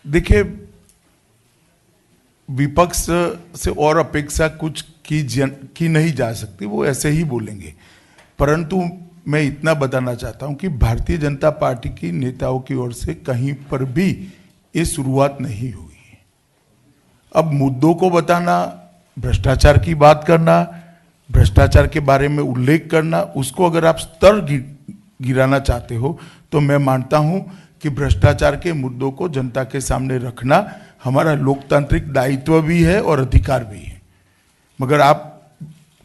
देखिए, विपक्ष से और अपेक्षा कुछ की नहीं जा सकती, वो ऐसे ही बोलेंगे। परंतु मैं इतना बताना चाहता हूं कि भारतीय जनता पार्टी की नेताओं की ओर से कहीं पर भी ये शुरुआत नहीं हुई है। अब मुद्दों को बताना, भ्रष्टाचार की बात करना, भ्रष्टाचार के बारे में उल्लेख करना, उसको अगर आप स्तर गिराना चाहते हो तो मैं मानता हूं कि भ्रष्टाचार के मुद्दों को जनता के सामने रखना हमारा लोकतांत्रिक दायित्व भी है और अधिकार भी है। मगर आप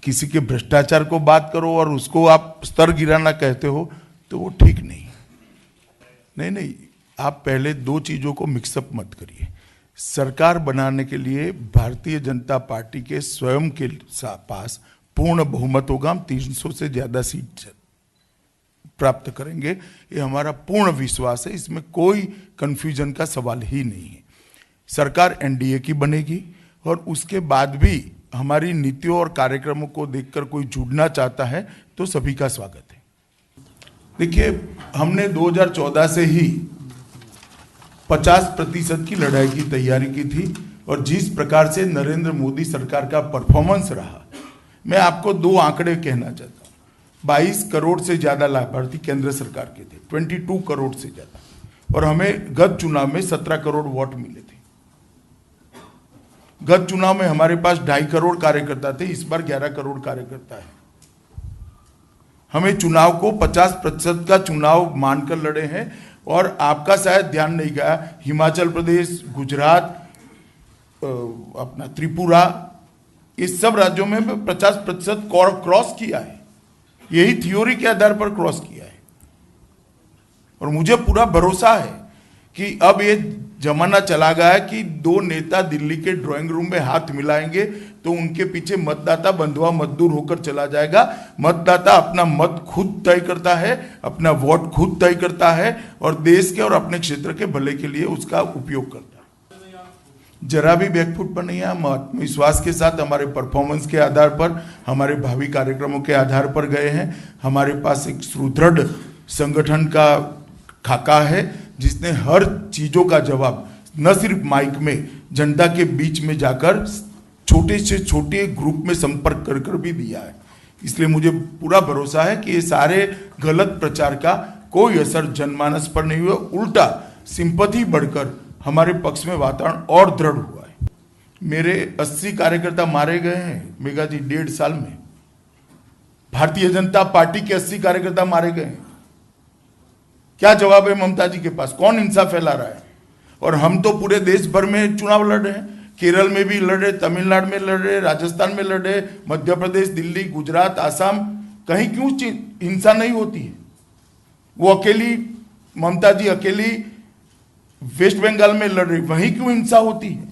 किसी के भ्रष्टाचार को बात करो और उसको आप स्तर गिराना कहते हो तो वो ठीक नहीं। नहीं, आप पहले दो चीजों को मिक्सअप मत करिए। सरकार बनाने के लिए भारतीय जनता पार्टी के स्वयं के पास पूर्ण बहुमत होगा। हम 300 से ज्यादा सीट प्राप्त करेंगे, ये हमारा पूर्ण विश्वास है, इसमें कोई कंफ्यूजन का सवाल ही नहीं है। सरकार एनडीए की बनेगी और उसके बाद भी हमारी नीतियों और कार्यक्रमों को देखकर कोई जुड़ना चाहता है तो सभी का स्वागत है। देखिए, हमने 2014 से ही 50% की लड़ाई की तैयारी की थी और जिस प्रकार से नरेंद्र मोदी सरकार का परफॉर्मेंस रहा, मैं आपको दो आंकड़े कहना चाहता हूँ। 22 करोड़ से ज्यादा लाभार्थी केंद्र सरकार के थे, 22 करोड़ से ज्यादा, और हमें गत चुनाव में 17 करोड़ वोट मिले थे। गत चुनाव में हमारे पास 2.5 करोड़ कार्यकर्ता थे, इस बार 11 करोड़ कार्यकर्ता है। हमें चुनाव को 50% का चुनाव मानकर लड़े हैं। और आपका शायद ध्यान नहीं गया, हिमाचल प्रदेश, गुजरात, अपना त्रिपुरा, इस सब राज्यों में 50% क्रॉस किया है। यही थ्योरी के आधार पर क्रॉस किया है। और मुझे पूरा भरोसा है कि अब ये जमाना चला गया है कि दो नेता दिल्ली के ड्राइंग रूम में हाथ मिलाएंगे तो उनके पीछे मतदाता बंधुआ मजदूर होकर चला जाएगा। मतदाता अपना मत खुद तय करता है, अपना वोट खुद तय करता है और देश के और अपने क्षेत्र के भले के लिए उसका उपयोग करता है। जरा भी बैकफुट पर नहीं है। हम आत्मविश्वास के साथ हमारे परफॉर्मेंस के आधार पर, हमारे भावी कार्यक्रमों के आधार पर गए हैं। हमारे पास एक सुदृढ़ संगठन का खाका है जिसने हर चीजों का जवाब न सिर्फ माइक में, जनता के बीच में जाकर छोटे से छोटे ग्रुप में संपर्क कर कर भी दिया है। इसलिए मुझे पूरा भरोसा है कि ये सारे गलत प्रचार का कोई असर जनमानस पर नहीं हुआ, उल्टा सिंपैथी बढ़कर हमारे पक्ष में वातावरण और दृढ़ हुआ है। मेरे 80 कार्यकर्ता मारे गए हैं मेघा जी 1.5 साल में। भारतीय जनता पार्टी के 80 कार्यकर्ता मारे गए हैं। क्या जवाब है ममता जी के पास? कौन हिंसा फैला रहा है? और हम तो पूरे देश भर में चुनाव लड़ रहे हैं। केरल में भी लड़ रहे, तमिलनाडु में लड़ रहे, राजस्थान में लड़ रहे, मध्य प्रदेश, दिल्ली, गुजरात, आसाम, कहीं क्यों हिंसा नहीं होती है? वो अकेली ममता जी अकेली वेस्ट बंगाल में लड़ रही, वहीं क्यों हिंसा होती है?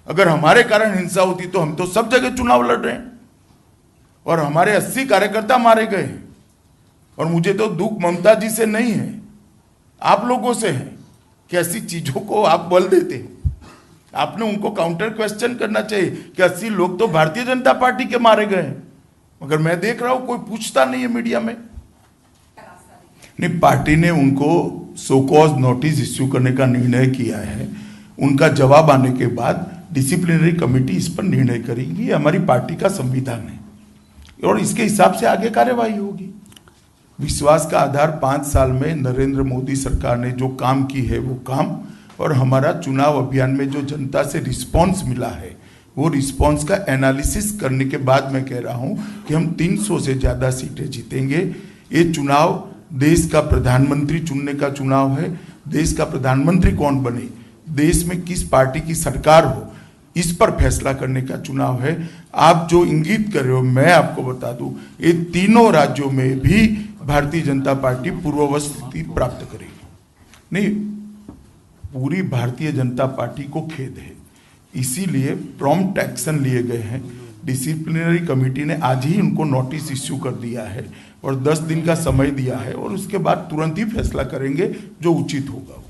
अगर हमारे कारण हिंसा होती तो हम तो सब जगह चुनाव लड़ रहे हैं। और हमारे 80 कार्यकर्ता मारे गए हैं। और मुझे तो दुख ममता जी से नहीं है, आप लोगों से है कि ऐसी चीजों को आप बल देते हैं। आपने उनको काउंटर क्वेश्चन करना चाहिए कि 80 लोग तो भारतीय जनता पार्टी के मारे गए हैं, मगर मैं देख रहा हूं कोई पूछता नहीं है मीडिया में। नहीं, पार्टी ने उनको सो कॉज नोटिस इश्यू करने का निर्णय किया है। उनका जवाब आने के बाद डिसिप्लिनरी कमेटी इस पर निर्णय करेगी। हमारी पार्टी का संविधान है और इसके हिसाब से आगे कार्यवाही होगी। विश्वास का आधार 5 साल में नरेंद्र मोदी सरकार ने जो काम की है वो काम, और हमारा चुनाव अभियान में जो जनता से रिस्पांस मिला है वो रिस्पांस का एनालिसिस करने के बाद मैं कह रहा हूं कि हम 300 से ज्यादा सीटें जीतेंगे। ये चुनाव देश का प्रधानमंत्री चुनने का चुनाव है। देश का प्रधानमंत्री कौन बने, देश में किस पार्टी की सरकार हो, इस पर फैसला करने का चुनाव है। आप जो इंगित कर रहे हो, मैं आपको बता दूं, ये तीनों राज्यों में भी भारतीय जनता पार्टी पूर्ववत स्थिति प्राप्त करेगी। नहीं, पूरी भारतीय जनता पार्टी को खेद है, इसीलिए प्रॉम्प्ट एक्शन लिए गए हैं। डिसिप्लिनरी कमेटी ने आज ही उनको नोटिस इश्यू कर दिया है और 10 दिन का समय दिया है और उसके बाद तुरंत ही फैसला करेंगे जो उचित होगा।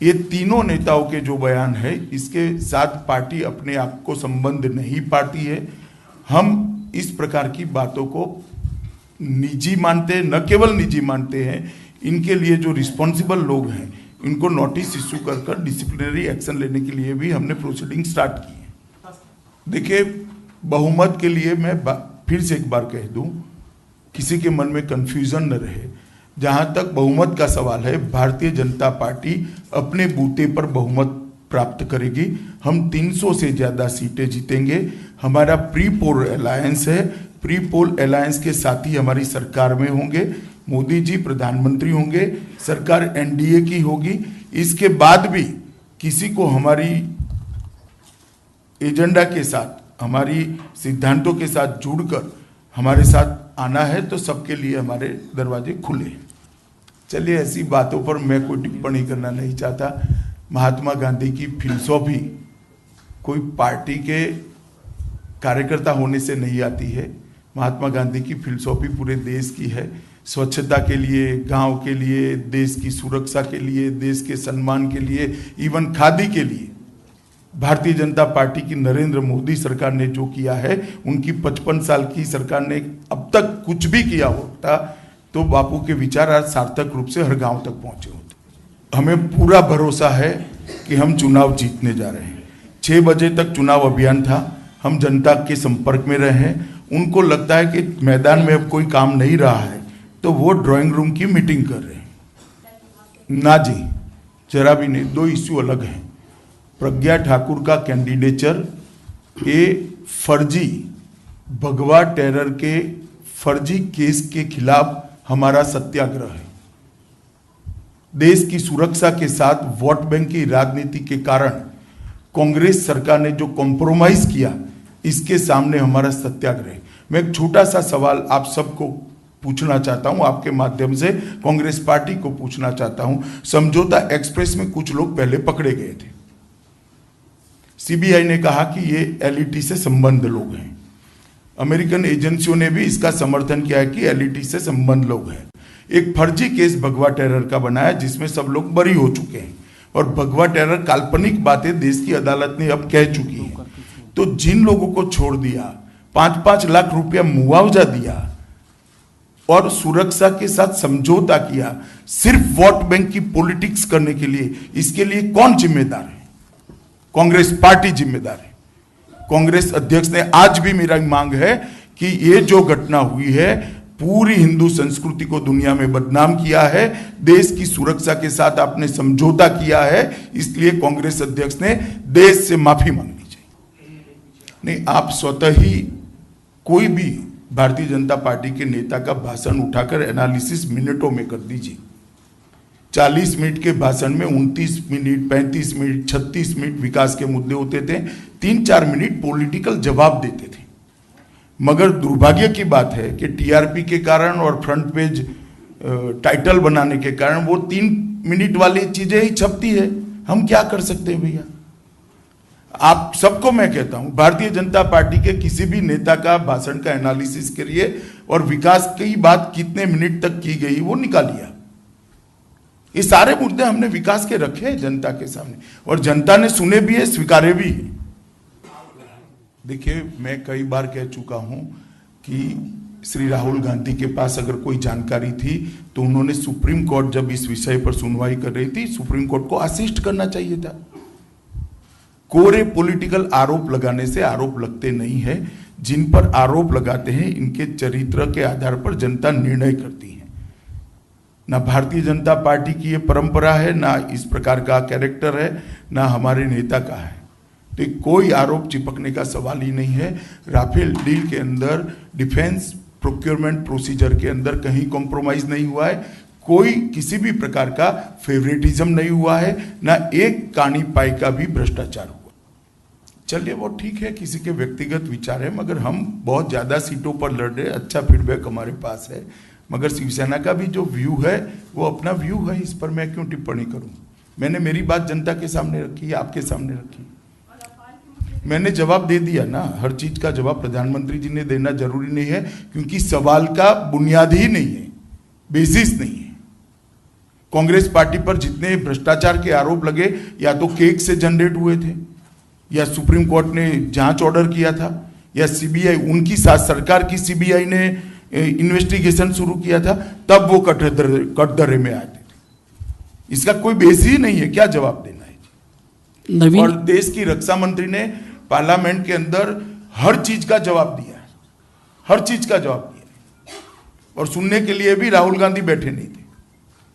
ये तीनों नेताओं के जो बयान है, इसके साथ पार्टी अपने आप को संबंध नहीं पाती है। हम इस प्रकार की बातों को निजी मानते हैं, न केवल निजी मानते हैं, इनके लिए जो रिस्पॉन्सिबल लोग हैं इनको नोटिस इश्यू कर डिसिप्लिनरी एक्शन लेने के लिए भी हमने प्रोसीडिंग स्टार्ट की है। देखिए, बहुमत के लिए मैं फिर से एक बार कह दूं, किसी के मन में कंफ्यूजन न रहे। जहां तक बहुमत का सवाल है, भारतीय जनता पार्टी अपने बूते पर बहुमत प्राप्त करेगी। हम 300 से ज्यादा सीटें जीतेंगे। हमारा प्री पोल अलायंस है, प्री पोल अलायंस के साथ ही हमारी सरकार में होंगे, मोदी जी प्रधानमंत्री होंगे, सरकार एनडीए की होगी। इसके बाद भी किसी को हमारी एजेंडा के साथ, हमारी सिद्धांतों के साथ जुड़कर हमारे साथ आना है तो सबके लिए हमारे दरवाजे खुले हैं। चलिए, ऐसी बातों पर मैं कोई टिप्पणी करना नहीं चाहता। महात्मा गांधी की फिलॉसफी कोई पार्टी के कार्यकर्ता होने से नहीं आती है। महात्मा गांधी की फिलॉसफी पूरे देश की है। स्वच्छता के लिए, गांव के लिए, देश की सुरक्षा के लिए, देश के सम्मान के लिए, इवन खादी के लिए भारतीय जनता पार्टी की नरेंद्र मोदी सरकार ने जो किया है, उनकी 55 साल की सरकार ने अब तक कुछ भी किया होता तो बापू के विचार आज सार्थक रूप से हर गांव तक पहुंचे होते। हमें पूरा भरोसा है कि हम चुनाव जीतने जा रहे हैं। 6 बजे तक चुनाव अभियान था, हम जनता के संपर्क में रहे हैं। उनको लगता है कि मैदान में अब कोई काम नहीं रहा है तो वो ड्राइंग रूम की मीटिंग कर रहे हैं। ना जी, जरा भी नहीं। 2 इश्यू अलग हैं। प्रज्ञा ठाकुर का कैंडिडेचर, ये फर्जी भगवा टेरर के फर्जी केस के खिलाफ हमारा सत्याग्रह है। देश की सुरक्षा के साथ वोट बैंक की राजनीति के कारण कांग्रेस सरकार ने जो कॉम्प्रोमाइज किया, इसके सामने हमारा सत्याग्रह है। मैं एक छोटा सा सवाल आप सबको पूछना चाहता हूं, आपके माध्यम से कांग्रेस पार्टी को पूछना चाहता हूं। समझौता एक्सप्रेस में कुछ लोग पहले पकड़े गए थे। सीबीआई ने कहा कि ये एलईटी से संबंध लोग हैं। अमेरिकन एजेंसियों ने भी इसका समर्थन किया है कि एलईटी से संबंध लोग हैं। एक फर्जी केस भगवा टेरर का बनाया जिसमें सब लोग बरी हो चुके हैं, और भगवा टेरर काल्पनिक बातें देश की अदालत ने अब कह चुकी है। तो जिन लोगों को छोड़ दिया, 5-5 लाख रुपया मुआवजा दिया और सुरक्षा के साथ समझौता किया सिर्फ वोट बैंक की पॉलिटिक्स करने के लिए, इसके लिए कौन जिम्मेदार है? कांग्रेस पार्टी जिम्मेदार है। कांग्रेस अध्यक्ष ने आज भी मेरा मांग है कि ये जो घटना हुई है, पूरी हिंदू संस्कृति को दुनिया में बदनाम किया है, देश की सुरक्षा के साथ आपने समझौता किया है, इसलिए कांग्रेस अध्यक्ष ने देश से माफी मांगनी चाहिए। नहीं, आप स्वतः ही कोई भी भारतीय जनता पार्टी के नेता का भाषण उठाकर एनालिसिस मिनटों में कर दीजिए। 40 मिनट के भाषण में 29 मिनट, 35 मिनट, 36 मिनट विकास के मुद्दे होते थे, 3-4 मिनट पॉलिटिकल जवाब देते थे। मगर दुर्भाग्य की बात है कि टीआरपी के कारण और फ्रंट पेज टाइटल बनाने के कारण वो 3 मिनट वाली चीजें ही छपती है। हम क्या कर सकते हैं भैया? आप सबको मैं कहता हूं, भारतीय जनता पार्टी के किसी भी नेता का भाषण का एनालिसिस करिए और विकास की बात कितने मिनट तक की गई वो निकालिए। ये सारे मुद्दे हमने विकास के रखे हैं जनता के सामने, और जनता ने सुने भी है, स्वीकारे भी है। देखिए, मैं कई बार कह चुका हूं कि श्री राहुल गांधी के पास अगर कोई जानकारी थी तो उन्होंने सुप्रीम कोर्ट जब इस विषय पर सुनवाई कर रही थी, सुप्रीम कोर्ट को असिस्ट करना चाहिए था। कोरे पॉलिटिकल आरोप लगाने से आरोप लगते नहीं है। जिन पर आरोप लगाते हैं, इनके चरित्र के आधार पर जनता निर्णय करती है। ना भारतीय जनता पार्टी की ये परंपरा है, ना इस प्रकार का कैरेक्टर है, ना हमारे नेता का है। तो कोई आरोप चिपकने का सवाल ही नहीं है। राफेल डील के अंदर, डिफेंस प्रोक्योरमेंट प्रोसीजर के अंदर कहीं कॉम्प्रोमाइज नहीं हुआ है। कोई किसी भी प्रकार का फेवरेटिज्म नहीं हुआ है, ना एक कानी पाई का भी भ्रष्टाचार हुआ। चलिए, वो ठीक है, किसी के व्यक्तिगत विचार है, मगर हम बहुत ज्यादा सीटों पर लड़ रहे हैं। अच्छा फीडबैक हमारे पास है, मगर शिवसेना का भी जो व्यू है वो अपना व्यू है। इस पर मैं क्यों टिप्पणी करूं? मैंने मेरी बात जनता के सामने रखी, आपके सामने रखी, मैंने जवाब दे दिया ना। हर चीज का जवाब प्रधानमंत्री जी ने देना जरूरी नहीं है, क्योंकि सवाल का बुनियाद ही नहीं है, बेसिस नहीं है। कांग्रेस पार्टी पर जितने भ्रष्टाचार के आरोप लगे, या तो केक से जनरेट हुए थे, या सुप्रीम कोर्ट ने जांच ऑर्डर किया था, या सीबीआई, उनकी साथ सरकार की सीबीआई ने इन्वेस्टिगेशन शुरू किया था, तब वो कटघरे में आते थे। इसका कोई बेस ही नहीं है, क्या जवाब देना है जी? नवीन और देश की रक्षा मंत्री ने पार्लियामेंट के अंदर हर चीज का जवाब दिया है, हर चीज का जवाब दिया है। और सुनने के लिए भी राहुल गांधी बैठे नहीं थे।